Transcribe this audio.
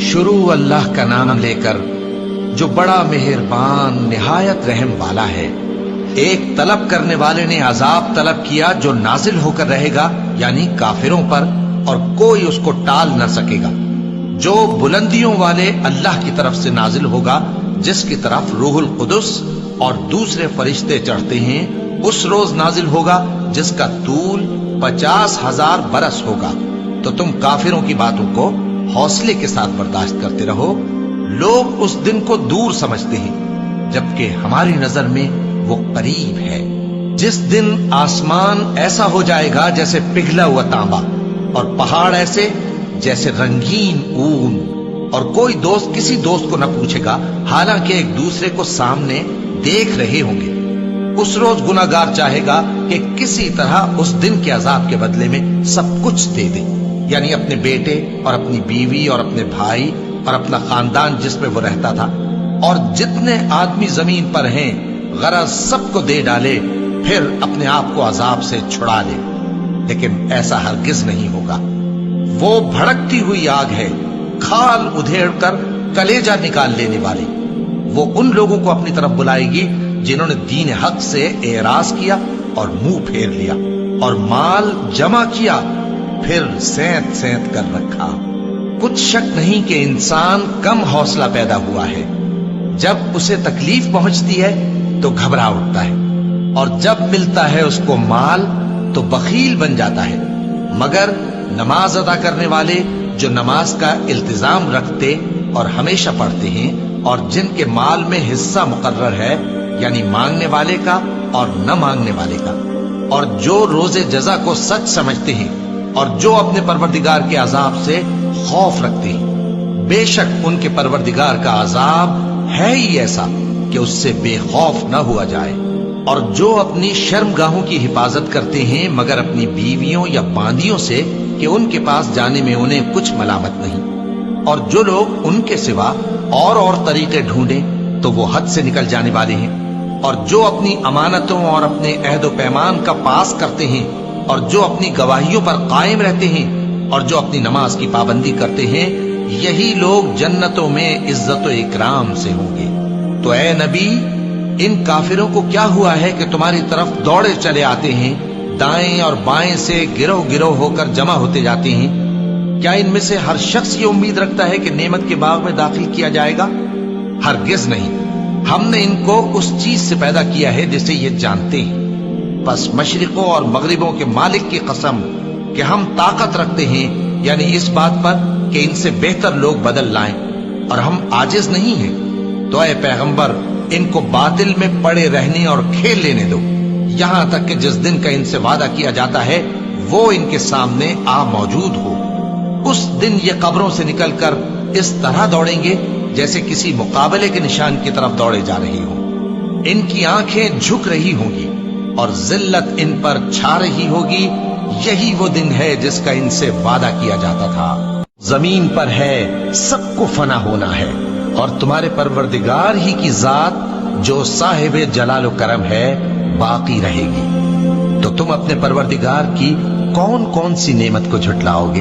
शुरू अल्लाह का नाम लेकर जो बड़ा मेहरबान निहायत रहम वाला है। एक तलब करने वाले ने अजाब तलब किया जो नाजिल होकर रहेगा, यानी काफिरों पर, और कोई उसको टाल न सकेगा। जो बुलंदियों वाले अल्लाह की तरफ से नाजिल होगा, जिसकी तरफ रूहुल कुदस और दूसरे फरिश्ते चढ़ते हैं, उस रोज नाजिल होगा जिसका तूल 50,000 बरस होगा। तो तुम काफिरों की बातों को हौसले के साथ बर्दाश्त करते रहो। लोग उस दिन को दूर समझते हैं, जबकि हमारी नजर में वो करीब है। जिस दिन आसमान ऐसा हो जाएगा जैसे पिघला हुआ तांबा, और पहाड़ ऐसे जैसे रंगीन ऊन, और कोई दोस्त किसी दोस्त को न पूछेगा, हालांकि एक दूसरे को सामने देख रहे होंगे। उस रोज गुनाहगार चाहेगा कि किसी तरह उस दिन के अजाब के बदले में सब कुछ दे दे, यानी अपने बेटे और अपनी बीवी और अपने भाई और अपना खानदान जिसमें वो रहता था, और जितने आदमी जमीन पर हैं गरज सबको दे डाले, फिर अपने आप को अजाब से छुड़ा ले। लेकिन ऐसा हरगिज नहीं होगा। वो भड़कती हुई आग है, खाल उधेड़ कर कलेजा निकाल लेने वाली। वो उन लोगों को अपनी तरफ बुलाएगी जिन्होंने दीन हक से एराज किया और मुंह फेर लिया, और माल जमा किया, फिर सैंत सैंत कर रखा। कुछ शक नहीं कि इंसान कम हौसला पैदा हुआ है। जब उसे तकलीफ पहुंचती है तो घबरा उठता है, और जब मिलता है उसको माल तो बखील बन जाता है। मगर नमाज अदा करने वाले जो नमाज का इल्तिजाम रखते और हमेशा पढ़ते हैं, और जिनके माल में हिस्सा मुकर्रर है, यानी मांगने वाले का और न मांगने वाले का, और जो रोजे जजा को सच समझते हैं, और जो अपने परवरदिगार के अजाब से खौफ रखते हैं, बेशक उनके परवरदिगार का अजाब है ही ऐसा कि उससे बेखौफ न हुआ जाए। और जो अपनी शर्मगाहों की हिफाजत करते हैं, मगर अपनी बीवियों या बांदियों से कि उनके पास जाने में उन्हें कुछ मलामत नहीं, और जो लोग उनके सिवा और तरीके ढूंढें तो वो हद से निकल जाने वाले हैं। और जो अपनी अमानतों और अपने अहद पैमान का पास करते हैं, और जो अपनी गवाहियों पर कायम रहते हैं, और जो अपनी नमाज की पाबंदी करते हैं, यही लोग जन्नतों में इज्जत व इकराम से होंगे। तो ए नबी, इन काफिरों को क्या हुआ है कि तुम्हारी तरफ दौड़े चले आते हैं, दाएं और बाएं से गिरोह गिरोह होकर जमा होते जाते हैं? क्या इनमें से हर शख्स ये उम्मीद रखता है कि नेमत के बाग में दाखिल किया जाएगा? हरगिज नहीं। हमने इनको उस चीज से पैदा किया है जिसे ये जानते हैं। बस मशरिकों और मगरिबों के मालिक की कसम कि हम ताकत रखते हैं, यानी इस बात पर कि इनसे बेहतर लोग बदल लाएं, और हम आजिज नहीं हैं। तो ऐ पैगंबर, इनको बातिल में पड़े रहने और खेल लेने दो, यहां तक कि जिस दिन का इनसे वादा किया जाता है वो इनके सामने आ मौजूद हो। उस दिन ये कब्रों से निकलकर इस तरह दौड़ेंगे जैसे किसी मुकाबले के निशान की तरफ दौड़े जा रहे हों। इनकी आंखें झुक रही होंगी और जिल्लत इन पर छा रही होगी। यही वो दिन है जिसका इनसे वादा किया जाता था। जमीन पर है, सबको फना होना है, और तुम्हारे परवरदिगार ही की जात जो साहिब जलाल करम है बाकी रहेगी। तो तुम अपने परवरदिगार की कौन कौन सी नेमत को झुटलाओगे?